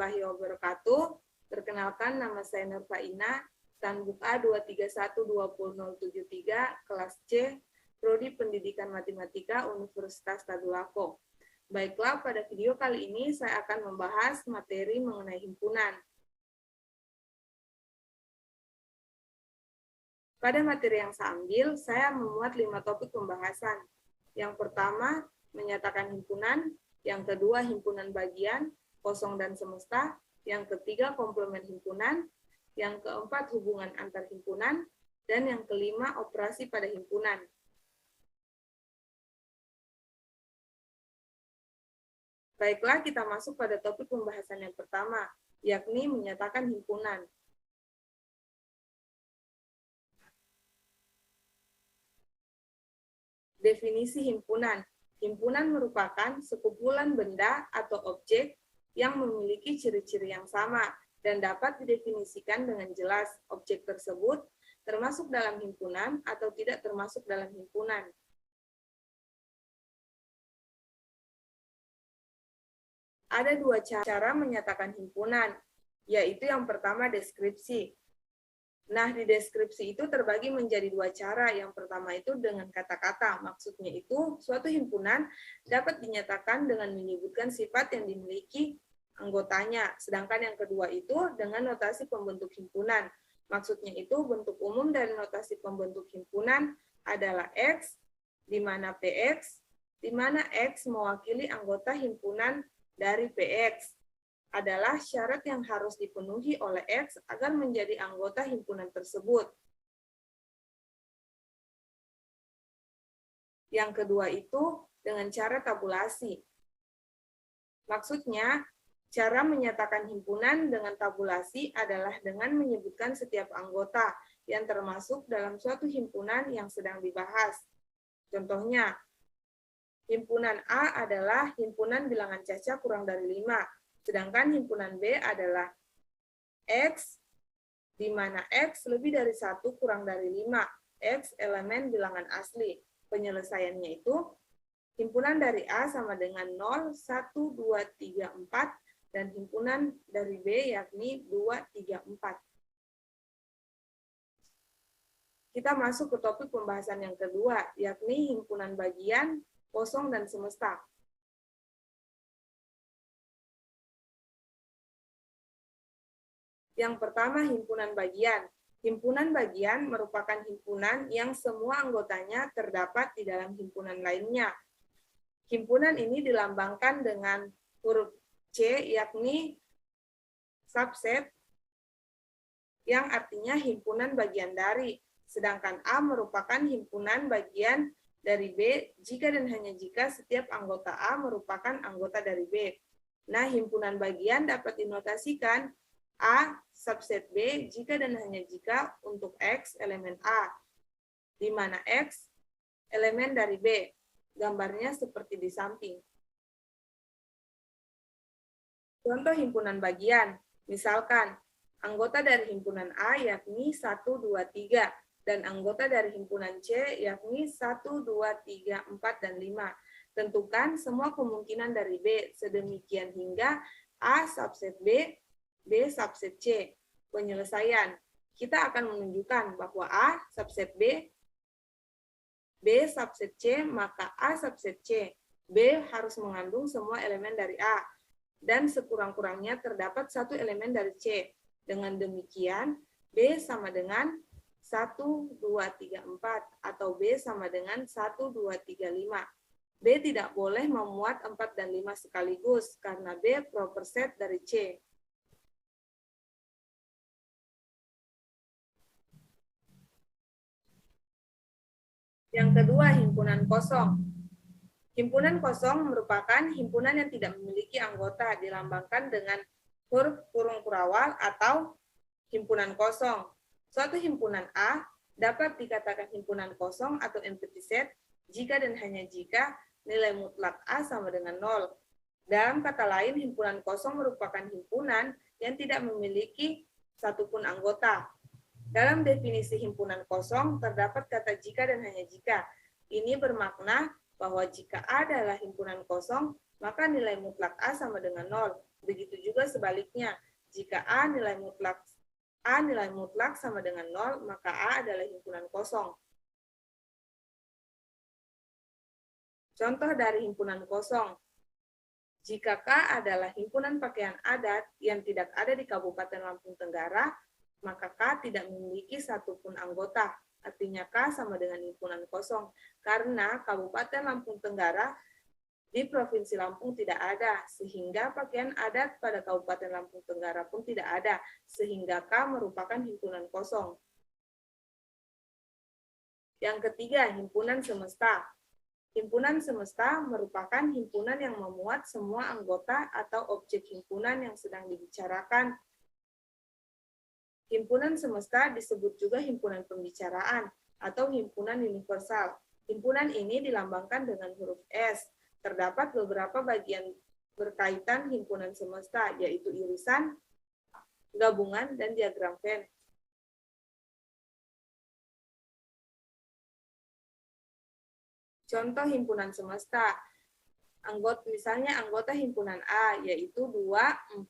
warahmatullahi wabarakatuh. Perkenalkan, nama saya Nur Faina, Tanbuk A 2312073, kelas C, Prodi Pendidikan Matematika Universitas Tadulako. Baiklah, pada video kali ini saya akan membahas materi mengenai himpunan. Pada materi yang saya ambil, saya memuat 5 topik pembahasan. Yang pertama, menyatakan himpunan. Yang kedua, himpunan bagian, kosong dan semesta. Yang ketiga, komplemen himpunan. Yang keempat, hubungan antar himpunan. Dan yang kelima, operasi pada himpunan. Baiklah, kita masuk pada topik pembahasan yang pertama, yakni menyatakan himpunan. Definisi himpunan. Himpunan merupakan sekumpulan benda atau objek yang memiliki ciri-ciri yang sama dan dapat didefinisikan dengan jelas objek tersebut termasuk dalam himpunan atau tidak termasuk dalam himpunan. Ada 2 cara menyatakan himpunan, yaitu yang pertama deskripsi. Nah, di deskripsi itu terbagi menjadi 2 cara. Yang pertama itu dengan kata-kata. Maksudnya itu, suatu himpunan dapat dinyatakan dengan menyebutkan sifat yang dimiliki anggotanya. Sedangkan yang kedua itu dengan notasi pembentuk himpunan. Maksudnya itu, bentuk umum dari notasi pembentuk himpunan adalah X, di mana PX, di mana X mewakili anggota himpunan dari PX. Adalah syarat yang harus dipenuhi oleh X agar menjadi anggota himpunan tersebut. Yang kedua itu dengan cara tabulasi. Maksudnya, cara menyatakan himpunan dengan tabulasi adalah dengan menyebutkan setiap anggota yang termasuk dalam suatu himpunan yang sedang dibahas. Contohnya, himpunan A adalah himpunan bilangan caca kurang dari 5. Sedangkan himpunan B adalah X, di mana X lebih dari 1 kurang dari 5. X elemen bilangan asli. Penyelesaiannya itu, himpunan dari A sama dengan 0, 1, 2, 3, 4, dan himpunan dari B yakni 2, 3, 4. Kita masuk ke topik pembahasan yang kedua, yakni himpunan bagian, kosong, dan semesta. Yang pertama, himpunan bagian. Himpunan bagian merupakan himpunan yang semua anggotanya terdapat di dalam himpunan lainnya. Himpunan ini dilambangkan dengan huruf C, yakni subset, yang artinya himpunan bagian dari. Sedangkan A merupakan himpunan bagian dari B jika dan hanya jika setiap anggota A merupakan anggota dari B. Nah, himpunan bagian dapat dinotasikan A subset B jika dan hanya jika untuk X elemen A, di mana X elemen dari B. Gambarnya seperti di samping. Contoh himpunan bagian, misalkan anggota dari himpunan A yakni 1, 2, 3, dan anggota dari himpunan C yakni 1, 2, 3, 4, dan 5. Tentukan semua kemungkinan dari B, sedemikian hingga A subset B, B subset C. Penyelesaian. Kita akan menunjukkan bahwa A subset B, B subset C, maka A subset C. B harus mengandung semua elemen dari A. Dan sekurang-kurangnya terdapat 1 elemen dari C. Dengan demikian, B sama dengan 1, 2, 3, 4, atau B sama dengan 1, 2, 3, 5. B tidak boleh memuat 4 dan 5 sekaligus, karena B proper set dari C. Yang kedua, himpunan kosong. Himpunan kosong merupakan himpunan yang tidak memiliki anggota, dilambangkan dengan huruf kurung kurawal atau himpunan kosong. Suatu himpunan A dapat dikatakan himpunan kosong atau empty set jika dan hanya jika nilai mutlak A sama dengan 0. Dalam kata lain, himpunan kosong merupakan himpunan yang tidak memiliki satupun anggota. Dalam definisi himpunan kosong, terdapat kata jika dan hanya jika. Ini bermakna bahwa jika A adalah himpunan kosong, maka nilai mutlak A sama dengan 0. Begitu juga sebaliknya, jika A nilai mutlak sama dengan 0, maka A adalah himpunan kosong. Contoh dari himpunan kosong. Jika K adalah himpunan pakaian adat yang tidak ada di Kabupaten Lampung Tenggara, maka K tidak memiliki satupun anggota. Artinya K sama dengan himpunan kosong. Karena Kabupaten Lampung Tenggara di Provinsi Lampung tidak ada, sehingga pakaian adat pada Kabupaten Lampung Tenggara pun tidak ada, sehingga K merupakan himpunan kosong. Yang ketiga, himpunan semesta. Himpunan semesta merupakan himpunan yang memuat semua anggota atau objek himpunan yang sedang dibicarakan. Himpunan semesta disebut juga himpunan pembicaraan atau himpunan universal. Himpunan ini dilambangkan dengan huruf S. Terdapat beberapa bagian berkaitan himpunan semesta, yaitu irisan, gabungan, dan diagram Venn. Contoh himpunan semesta. Misalnya anggota himpunan A, yaitu 2,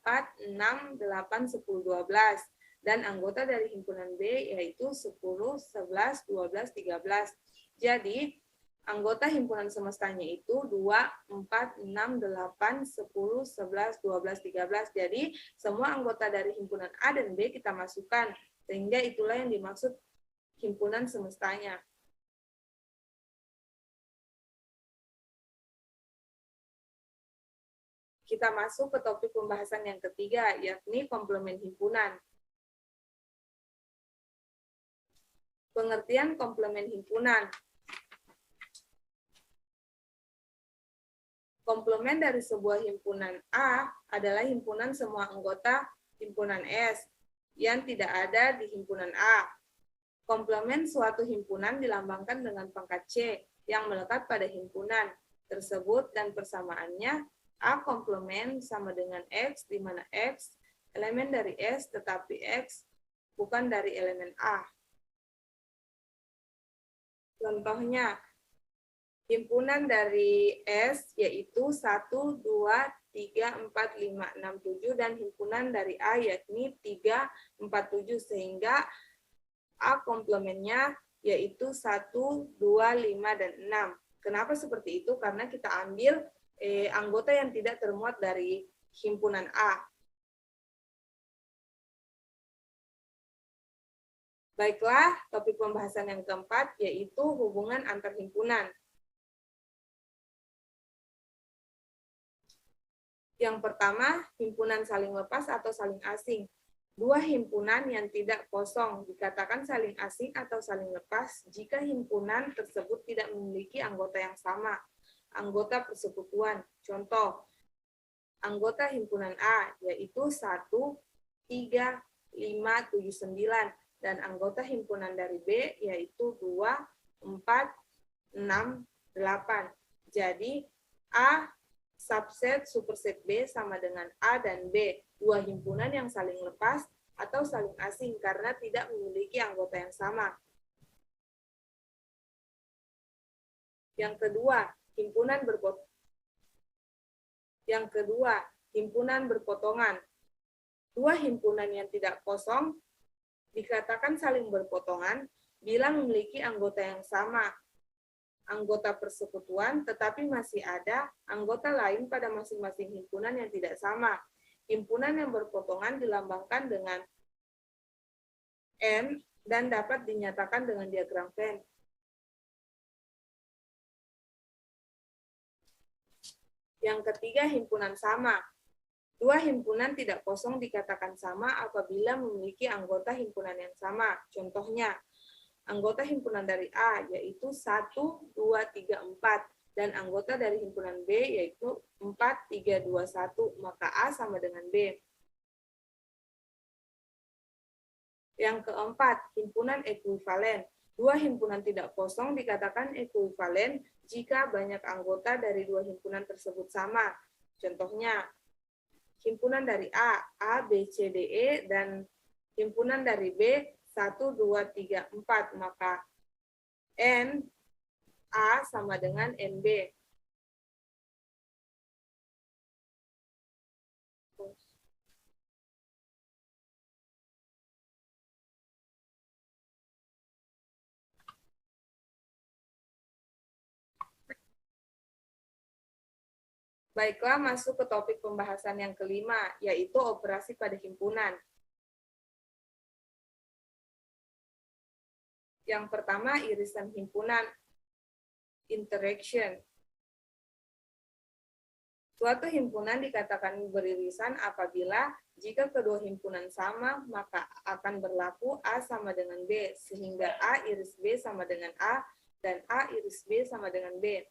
4, 6, 8, 10, 12. Dan anggota dari himpunan B, yaitu 10, 11, 12, 13. Jadi, anggota himpunan semestanya itu 2, 4, 6, 8, 10, 11, 12, 13. Jadi, semua anggota dari himpunan A dan B kita masukkan. Sehingga itulah yang dimaksud himpunan semestanya. Kita masuk ke topik pembahasan yang ketiga, yakni komplement himpunan. Pengertian komplement himpunan. Komplement dari sebuah himpunan A adalah himpunan semua anggota himpunan S yang tidak ada di himpunan A. Komplement suatu himpunan dilambangkan dengan pangkat C yang melekat pada himpunan tersebut dan persamaannya A komplement sama dengan X, di mana X elemen dari S tetapi X bukan dari elemen A. Contohnya, himpunan dari S yaitu 1, 2, 3, 4, 5, 6, 7, dan himpunan dari A yakni 3, 4, 7, sehingga A komplementnya yaitu 1, 2, 5, dan 6. Kenapa seperti itu? Karena kita ambil anggota yang tidak termuat dari himpunan A. Baiklah, topik pembahasan yang keempat yaitu hubungan antar himpunan. Yang pertama, himpunan saling lepas atau saling asing. Dua himpunan yang tidak kosong dikatakan saling asing atau saling lepas jika himpunan tersebut tidak memiliki anggota yang sama. Anggota persekutuan. Contoh, anggota himpunan A yaitu 1, 3, 5, 7, 9. Dan anggota himpunan dari B yaitu 2, 4, 6, 8. Jadi, A subset superset B sama dengan A dan B, dua himpunan yang saling lepas atau saling asing karena tidak memiliki anggota yang sama. Yang kedua, himpunan berpotongan. Dua himpunan yang tidak kosong dikatakan saling berpotongan bila memiliki anggota yang sama, anggota persekutuan, tetapi masih ada anggota lain pada masing-masing himpunan yang tidak sama. Himpunan yang berpotongan dilambangkan dengan N dan dapat dinyatakan dengan diagram Venn. Yang ketiga, himpunan sama. Dua himpunan tidak kosong dikatakan sama apabila memiliki anggota himpunan yang sama. Contohnya, anggota himpunan dari A yaitu 1, 2, 3, 4. Dan anggota dari himpunan B yaitu 4, 3, 2, 1. Maka A sama dengan B. Yang keempat, himpunan ekuivalen. Dua himpunan tidak kosong dikatakan ekuivalen jika banyak anggota dari dua himpunan tersebut sama. Contohnya, himpunan dari A, B, C, D, E, dan himpunan dari B, 1, 2, 3, 4. Maka N, A sama dengan NB. Baiklah, masuk ke topik pembahasan yang kelima, yaitu operasi pada himpunan. Yang pertama, irisan himpunan, interaction. Suatu himpunan dikatakan beririsan apabila jika kedua himpunan sama, maka akan berlaku A sama dengan B, sehingga A iris B sama dengan A, dan A iris B sama dengan B.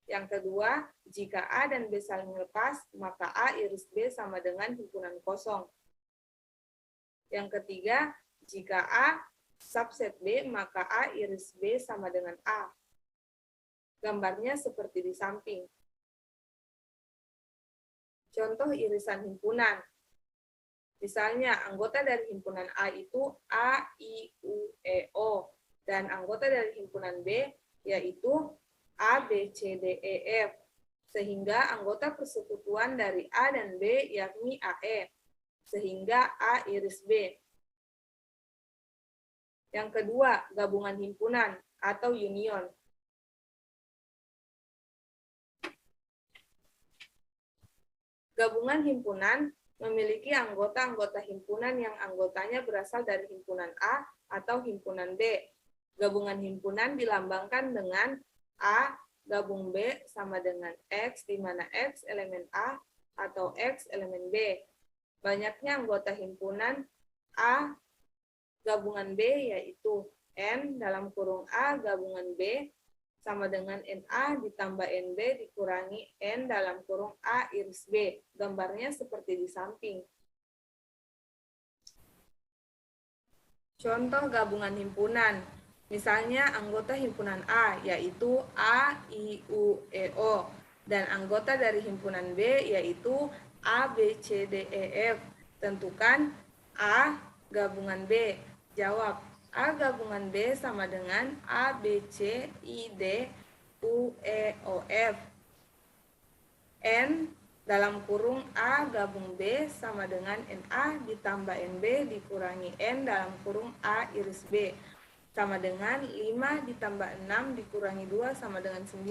Yang kedua, jika A dan B saling lepas, maka A iris B sama dengan himpunan kosong. Yang ketiga, jika A subset B, maka A iris B sama dengan A. Gambarnya seperti di samping. Contoh irisan himpunan. Misalnya, anggota dari himpunan A itu A, I, U, E, O. Dan anggota dari himpunan B yaitu A, B, C, D, E, F. Sehingga anggota persekutuan dari A dan B yakni AE. Sehingga A iris B. Yang kedua, gabungan himpunan atau union. Gabungan himpunan memiliki anggota-anggota himpunan yang anggotanya berasal dari himpunan A atau himpunan B. Gabungan himpunan dilambangkan dengan A gabung B sama dengan X, di mana X elemen A atau X elemen B. Banyaknya anggota himpunan A gabungan B yaitu N dalam kurung A gabungan B sama dengan NA ditambah NB dikurangi N dalam kurung A iris B. Gambarnya seperti di samping. Contoh gabungan himpunan. Misalnya anggota himpunan A yaitu A, I, U, E, O. Dan anggota dari himpunan B yaitu A, B, C, D, E, F. Tentukan A gabungan B. Jawab. A gabungan B sama dengan A, B, C, I, D, U, E, O, F. N dalam kurung A gabung B sama dengan NA ditambah NB dikurangi N dalam kurung A iris B. Sama dengan 5 ditambah 6 dikurangi 2 sama dengan 9.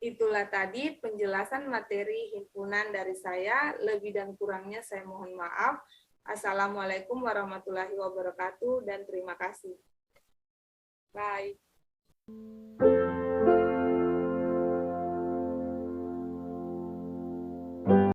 Itulah tadi penjelasan materi himpunan dari saya. Lebih dan kurangnya saya mohon maaf. Assalamualaikum warahmatullahi wabarakatuh dan terima kasih. Bye.